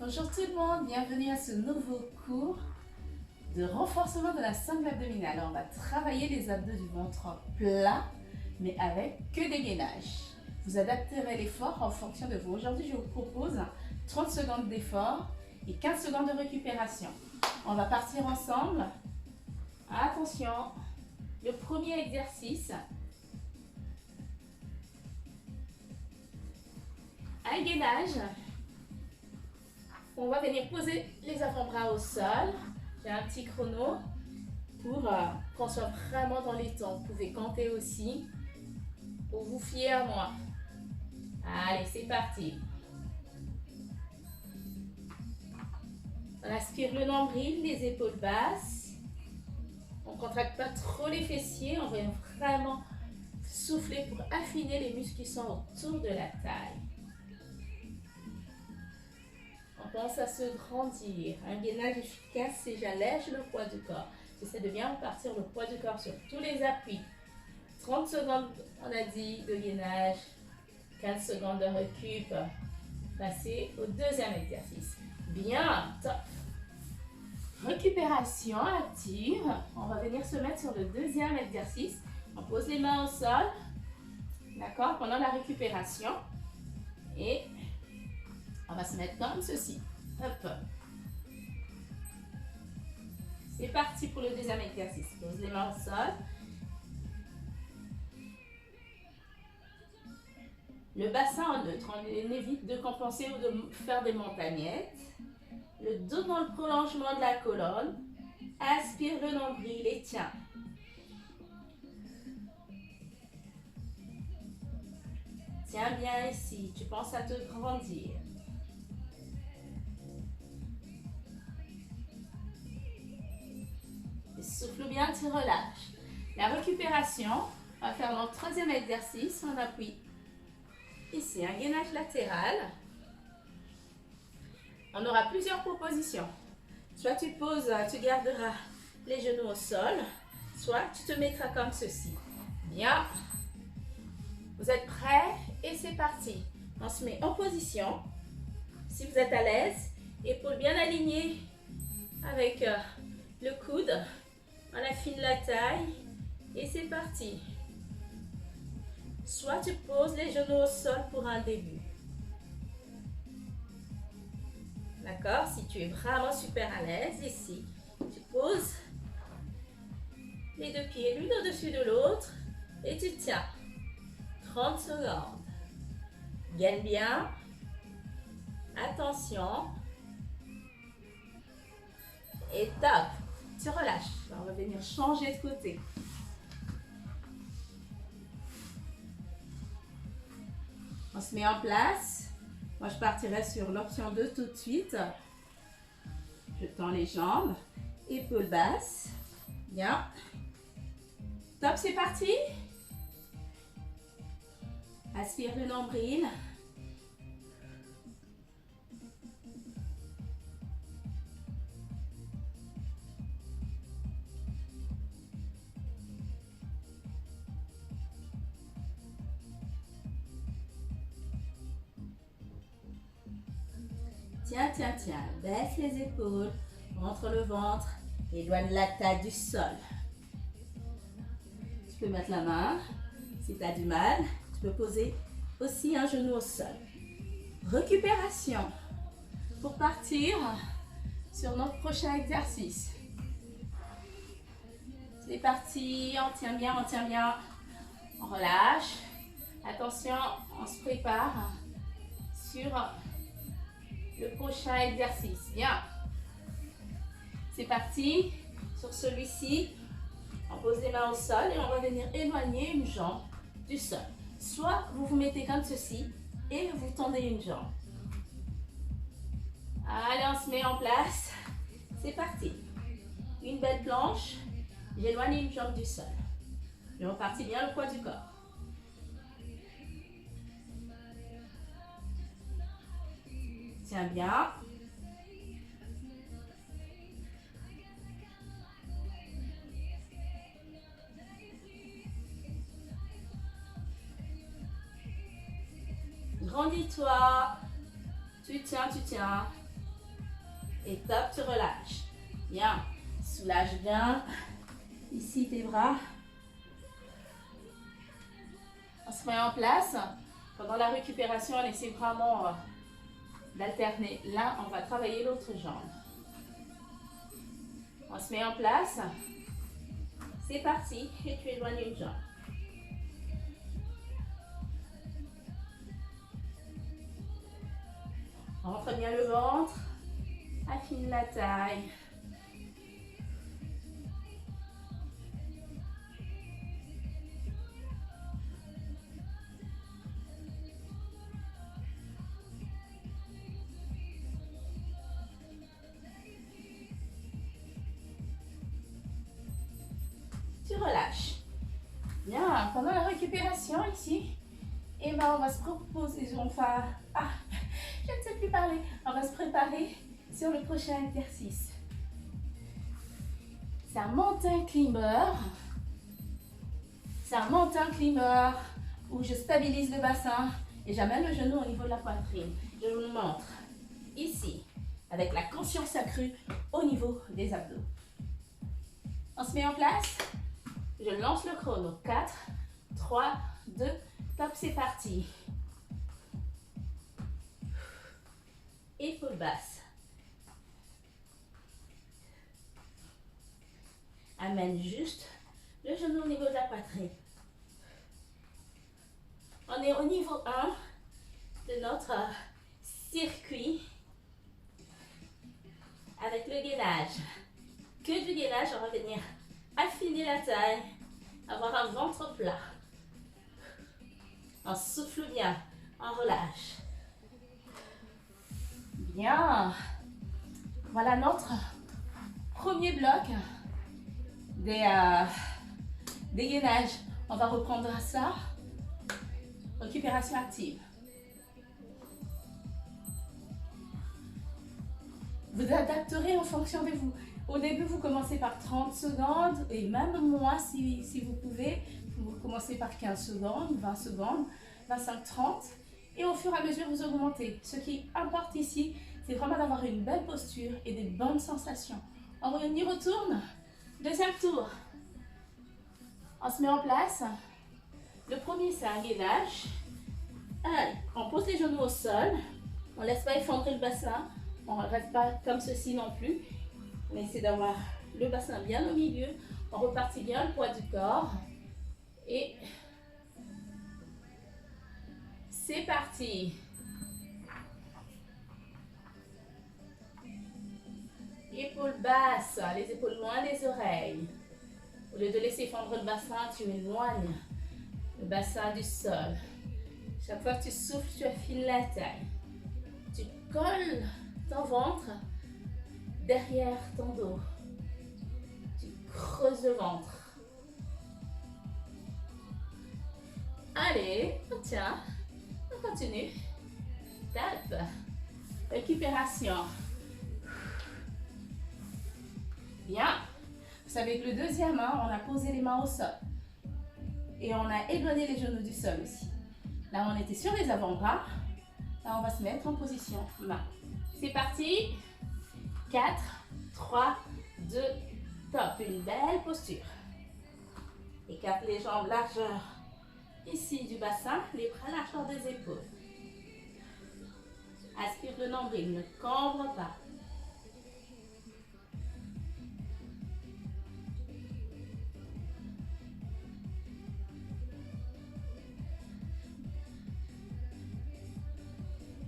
Bonjour tout le monde, bienvenue à ce nouveau cours de renforcement de la sangle abdominale. On va travailler les abdos du ventre plat, mais avec que des gainages. Vous adapterez l'effort en fonction de vous. Aujourd'hui, je vous propose 30 secondes d'effort et 15 secondes de récupération. On va partir ensemble. Attention, le premier exercice. Un gainage. On va venir poser les avant-bras au sol. J'ai un petit chrono pour qu'on soit vraiment dans les temps. Vous pouvez compter aussi ou vous fier à moi. Allez, c'est parti. On aspire le nombril, les épaules basses. On ne contracte pas trop les fessiers. On va vraiment souffler pour affiner les muscles qui sont autour de la taille. On pense à se grandir. Un gainage efficace, c'est j'allège le poids du corps. J'essaie de bien répartir le poids du corps sur tous les appuis. 30 secondes, on a dit, de gainage. 15 secondes de récup. Passer au deuxième exercice. Bien, top. Récupération active. On va venir se mettre sur le deuxième exercice. On pose les mains au sol. D'accord, pendant la récupération. Et on va se mettre comme ceci. Hop. C'est parti pour le deuxième exercice. Pose les mains au sol. Le bassin en neutre. On évite de compenser ou de faire des montagnettes. Le dos dans le prolongement de la colonne. Aspire le nombril et tiens. Tiens bien ici. Tu penses à te grandir. Souffle bien, tu relâches. La récupération, on va faire notre troisième exercice. On appuie ici, un gainage latéral. On aura plusieurs propositions. Soit tu poses, tu garderas les genoux au sol, soit tu te mettras comme ceci. Bien. Vous êtes prêts? Et c'est parti. On se met en position. Si vous êtes à l'aise, épaules bien alignées avec le coude. On affine la taille et c'est parti. Soit tu poses les genoux au sol pour un début. D'accord? Si tu es vraiment super à l'aise, ici, tu poses les deux pieds l'une au-dessus de l'autre et tu tiens. 30 secondes. Gaine bien. Attention. Et top. Tu relâches. On va venir changer de côté. On se met en place. Moi, je partirai sur l'option 2 tout de suite. Je tends les jambes. Épaules basses. Bien. Top, c'est parti. Aspire le nombril. Tiens, tiens, tiens. Baisse les épaules. Rentre le ventre. Éloigne la taille du sol. Tu peux mettre la main. Si tu as du mal, tu peux poser aussi un genou au sol. Récupération. Pour partir sur notre prochain exercice. C'est parti. On tient bien, on tient bien. On relâche. Attention, on se prépare sur le prochain exercice. Bien. C'est parti. Sur celui-ci, on pose les mains au sol et on va venir éloigner une jambe du sol. Soit vous vous mettez comme ceci et vous tendez une jambe. Allez, on se met en place. C'est parti. Une belle planche. J'éloigne une jambe du sol. Je repartis bien le poids du corps. Tiens bien. Grandis-toi. Tu tiens, tu tiens. Et top, tu relâches. Bien. Soulage bien. Ici, tes bras. On se met en place. Pendant la récupération, on essaie vraiment d'alterner. Là, on va travailler l'autre jambe. On se met en place. C'est parti. Et tu éloignes une jambe. Rentre bien le ventre. Affine la taille. Tu relâches. Bien, pendant la récupération ici, et ben on va se proposer, je ne sais plus parler. On va se préparer sur le prochain exercice. C'est un mountain climber. C'est un mountain climber où je stabilise le bassin et j'amène le genou au niveau de la poitrine. Je vous le montre ici, avec la conscience accrue au niveau des abdos. On se met en place. Je lance le chrono. 4, 3, 2, top, c'est parti. Épaule basse. Amène juste le genou au niveau de la poitrine. On est au niveau 1 de notre circuit avec le gainage. Que du gainage, on va venir affiner la taille, avoir un ventre plat. On souffle bien, on relâche. Bien. Voilà notre premier bloc des gainages. On va reprendre ça. Récupération active. Vous adapterez en fonction de vous. Au début, vous commencez par 30 secondes et même moins si vous pouvez. Vous commencez par 15 secondes, 20 secondes, 25, 30. Et au fur et à mesure, vous augmentez. Ce qui importe ici, c'est vraiment d'avoir une belle posture et des bonnes sensations. On y retourne. Deuxième tour. On se met en place. Le premier, c'est un gainage. Allez, on pose les genoux au sol. On ne laisse pas effondrer le bassin. On ne reste pas comme ceci non plus. On essaie d'avoir le bassin bien au milieu. On repartit bien le poids du corps. Et c'est parti. Épaules basses, les épaules loin des oreilles. Au lieu de laisser fondre le bassin, tu éloignes le bassin du sol. Chaque fois que tu souffles, tu affines la taille. Tu colles ton ventre derrière ton dos. Tu creuses le ventre. Allez, on tient. On continue. Tape. Récupération. Bien. Vous savez que le deuxième, on a posé les mains au sol. Et on a éloigné les genoux du sol aussi. Là, on était sur les avant-bras. Là, on va se mettre en position main. C'est parti. 4, 3, 2, top. Une belle posture. Écarte les jambes largeur ici du bassin, les bras largeur des épaules. Aspire le nombril, ne cambre pas.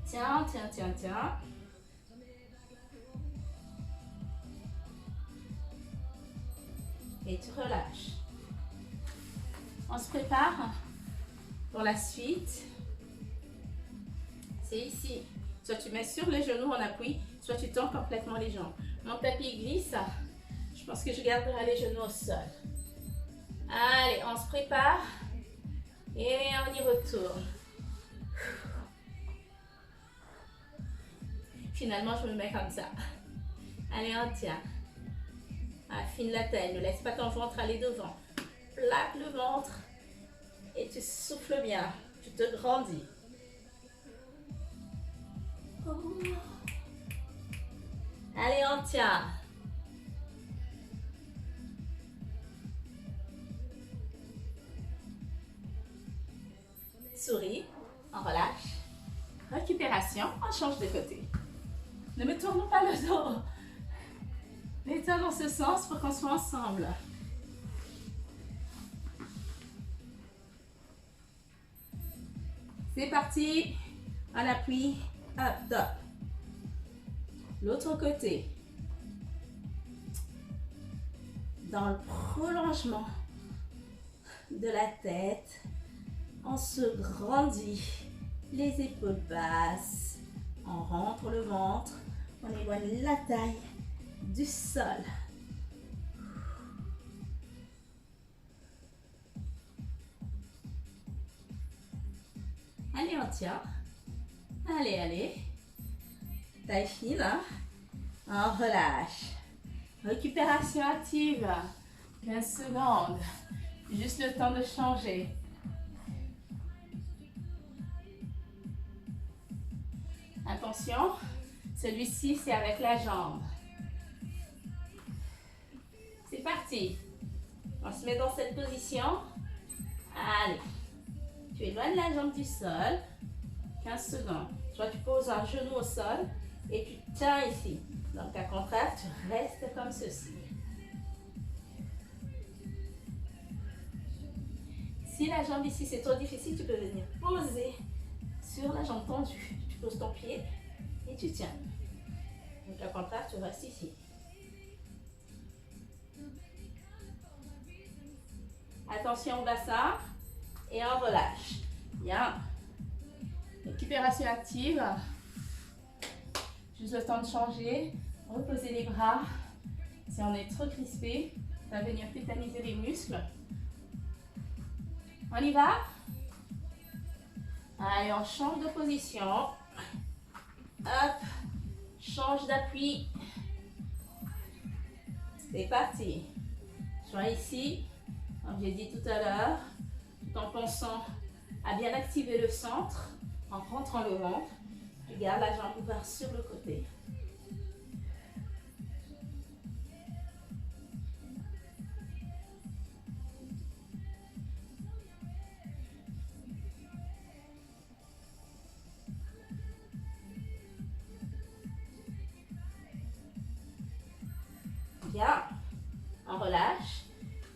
Tiens, tiens, tiens, tiens. Et tu relâches. On se prépare pour la suite. C'est ici. Soit tu mets sur les genoux en appui, soit tu tends complètement les jambes. Mon tapis glisse. Je pense que je garderai les genoux au sol. Allez, on se prépare. Et on y retourne. Finalement, je me mets comme ça. Allez, on tient. Affine la taille. Ne laisse pas ton ventre aller devant. Plaque le ventre. Et tu souffles bien. Tu te grandis. Allez, on tient. Souris, on relâche. Récupération, on change de côté. Ne me tournons pas le dos. L'état dans ce sens pour qu'on soit ensemble. C'est parti. On appuie. Up, top. L'autre côté. Dans le prolongement de la tête, on se grandit. Les épaules basses. On rentre le ventre. On éloigne la taille du sol. Allez, on tient. Allez, allez. Taille fine. Hein? On relâche. Récupération active. 15 secondes. Juste le temps de changer. Attention, celui-ci c'est avec la jambe. C'est parti. On se met dans cette position. Allez. Tu éloignes la jambe du sol. 15 secondes. Soit tu poses un genou au sol et tu tiens ici. Dans le cas contraire, tu restes comme ceci. Si la jambe ici c'est trop difficile, tu peux venir poser sur la jambe tendue. Tu poses ton pied et tu tiens. Dans le cas contraire, tu restes ici. Attention au bassin et on relâche. Bien. Récupération active. Juste le temps de changer. Reposer les bras. Si on est trop crispé, ça va venir tétaniser les muscles. On y va? Allez, on change de position. Hop. Change d'appui. C'est parti. Sois ici, comme j'ai dit tout à l'heure, tout en pensant à bien activer le centre, en rentrant le ventre. Tu gardes la jambe ouverte sur le côté. Bien, on relâche.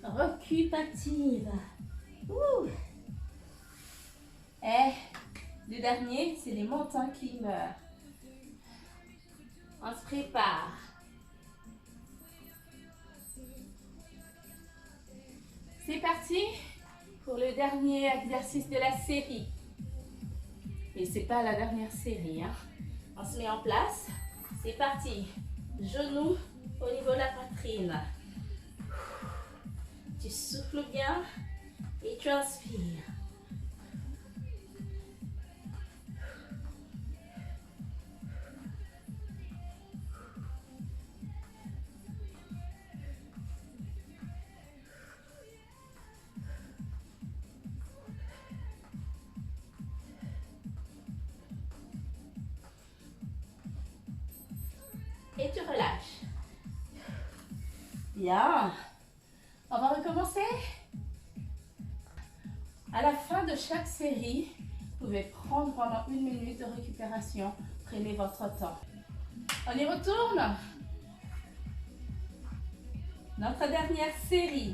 Récupérative. Ouh. Et le dernier, c'est les mountain climbers. On se prépare. C'est parti pour le dernier exercice de la série. Mais c'est pas la dernière série, hein. On se met en place. C'est parti. Genoux au niveau de la poitrine. Tu souffles bien et tu inspires. Et tu relâches. Bien. On va recommencer. À la fin de chaque série, vous pouvez prendre pendant 1 minute de récupération. Prenez votre temps. On y retourne. Notre dernière série.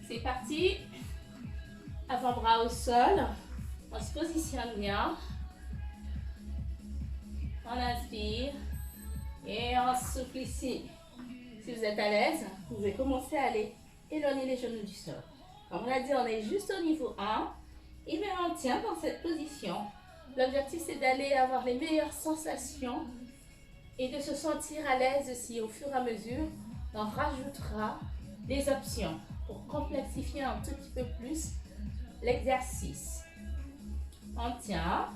C'est parti. Avant-bras au sol. On se positionne bien. On inspire. Et on souffle ici. Si vous êtes à l'aise, vous pouvez commencer à aller éloigner les genoux du sol. Comme on l'a dit, on est juste au niveau 1. Et bien on tient dans cette position. L'objectif c'est d'aller avoir les meilleures sensations et de se sentir à l'aise aussi. Au fur et à mesure, on rajoutera des options pour complexifier un tout petit peu plus l'exercice. On tient.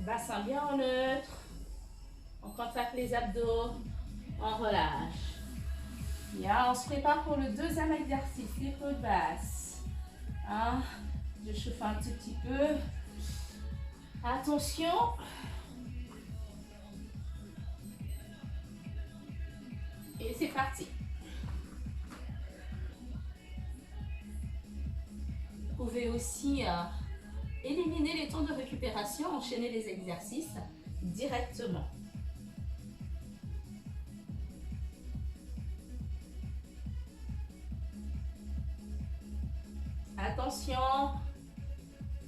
Bassin bien en neutre. On contracte les abdos. On relâche. Bien, on se prépare pour le deuxième exercice. Épaules basses. 1, Je chauffe un tout petit peu. Attention. Et c'est parti. Vous pouvez aussi éliminer les temps de récupération, enchaîner les exercices directement. Attention,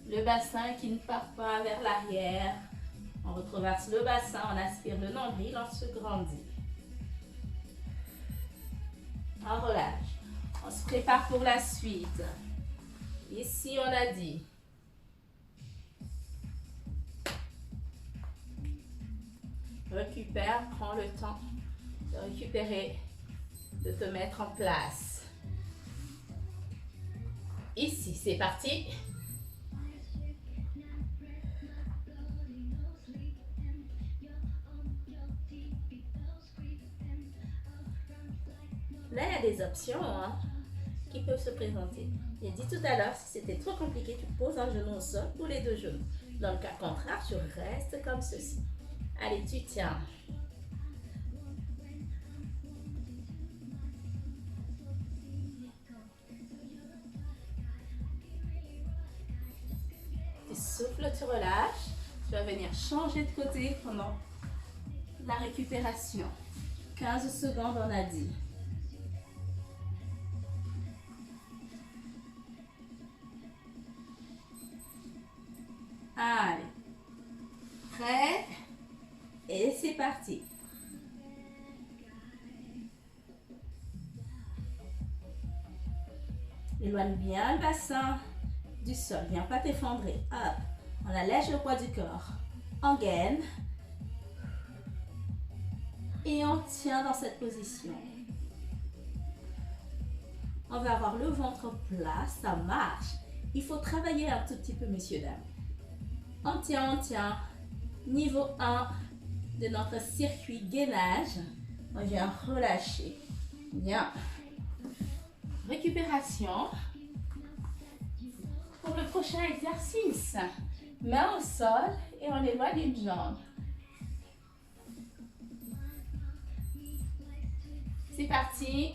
le bassin qui ne part pas vers l'arrière. On retraverse le bassin, on aspire le nombril, on se grandit. On relâche. On se prépare pour la suite. Ici, on a dit. Récupère, prends le temps de récupérer, de te mettre en place. Ici, c'est parti. Là, il y a des options qui peuvent se présenter. J'ai dit tout à l'heure, si c'était trop compliqué, tu poses un genou au sol ou les deux genoux. Dans le cas contraire, tu restes comme ceci. Allez, tu tiens. Tu souffles, tu relâches. Tu vas venir changer de côté pendant la récupération. 15 secondes, on a dit. Allez. Prêt? Et c'est parti. Éloigne bien le bassin du sol. Viens pas t'effondrer. Hop. On allège le poids du corps. On gaine. Et on tient dans cette position. On va avoir le ventre plat. Ça marche. Il faut travailler un tout petit peu, messieurs, dames. On tient, on tient. Niveau 1 de notre circuit gainage. On vient relâcher. Bien. Récupération. Pour le prochain exercice, main au sol et on éloigne une jambe. C'est parti.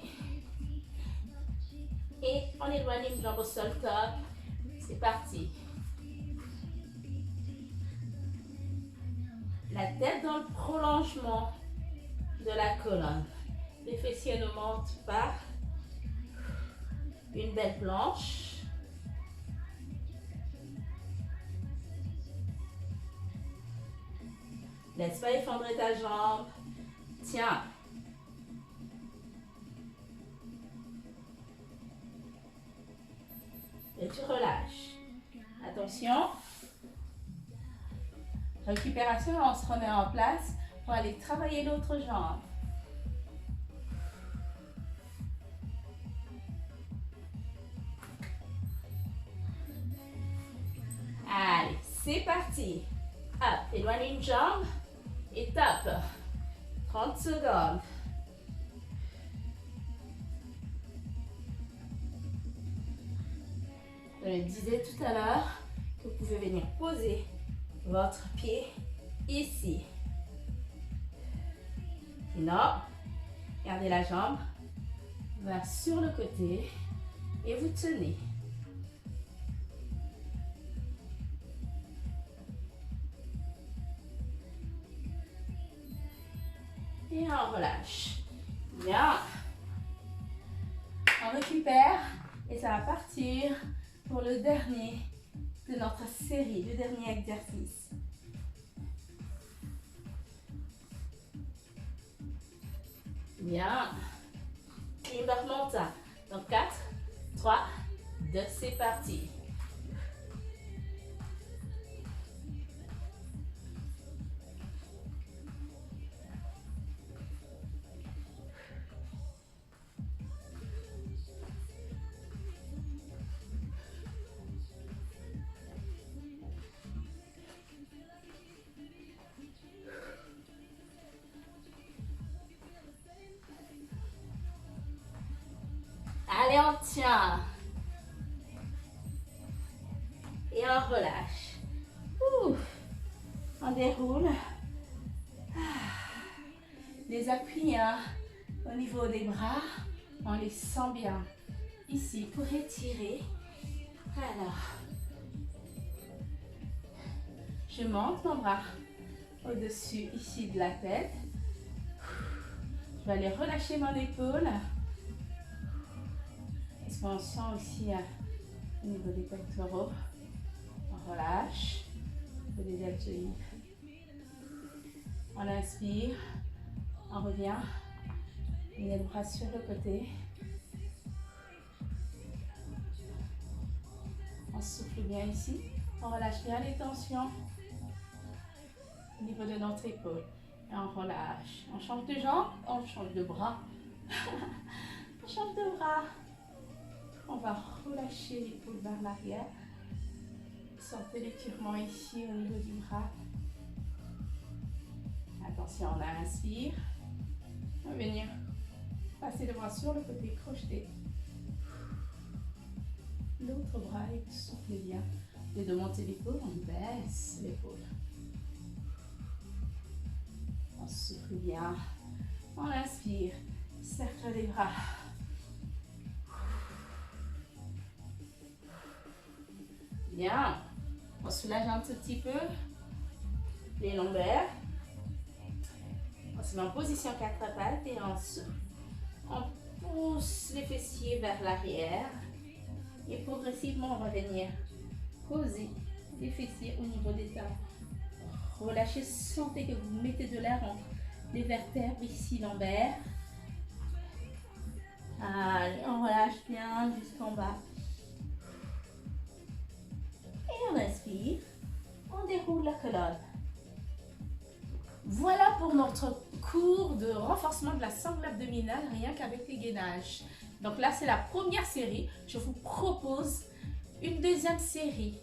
Et on éloigne une jambe au sol, top. C'est parti. La tête dans le prolongement de la colonne. Les fessiers ne montent pas. Une belle planche. Laisse pas effondrer ta jambe. Tiens. Et tu relâches. Attention. Récupération, on se remet en place pour aller travailler l'autre jambe. Allez, c'est parti. Hop, éloigne une jambe et top. 30 secondes. Je le disais tout à l'heure que vous pouvez venir poser votre pied ici. Sinon, gardez la jambe, va sur le côté et vous tenez. Et on relâche. Bien. On récupère et ça va partir pour le dernier de notre série, le dernier exercice. Bien. Limber monta. Donc 4, 3, 2, c'est parti. Allez, on tient. on relâche. Ouh. On déroule. Les appuis au niveau des bras, on les sent bien. Ici, pour étirer. Alors, je monte mon bras au-dessus ici de la tête. Je vais aller relâcher mon épaule. Expansion aussi au niveau des pectoraux. On relâche. Des deltoïdes. On inspire. On revient. On met le bras sur le côté. On souffle bien ici. On relâche bien les tensions au niveau de notre épaule. Et on relâche. On change de jambes, on change de bras. On change de bras. On va relâcher l'épaule vers l'arrière. Sentez l'étirement ici au niveau du bras. Attention, on inspire. On va venir passer le bras sur le côté, crocheté. L'autre bras et soufflez bien. Et de monter l'épaule, on baisse l'épaule. On souffle bien. On inspire. Cercle les bras. Bien. On soulage un tout petit peu les lombaires. On se met en position 4 pattes et on souffle. On pousse les fessiers vers l'arrière. Et progressivement, on va venir poser les fessiers au niveau des talons. Relâchez, sentez que vous mettez de l'air entre les vertèbres ici, lombaires. Allez, on relâche bien jusqu'en bas. Et on inspire. On déroule la colonne. Voilà pour notre cours de renforcement de la sangle abdominale, rien qu'avec les gainages. Donc là, c'est la première série. Je vous propose une deuxième série.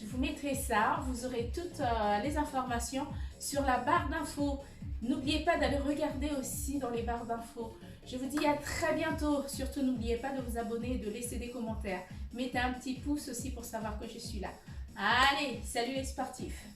Je vous mettrai ça. Vous aurez toutes les informations sur la barre d'infos. N'oubliez pas d'aller regarder aussi dans les barres d'infos. Je vous dis à très bientôt. Surtout, n'oubliez pas de vous abonner et de laisser des commentaires. Mettez un petit pouce aussi pour savoir que je suis là. Allez, salut les sportifs!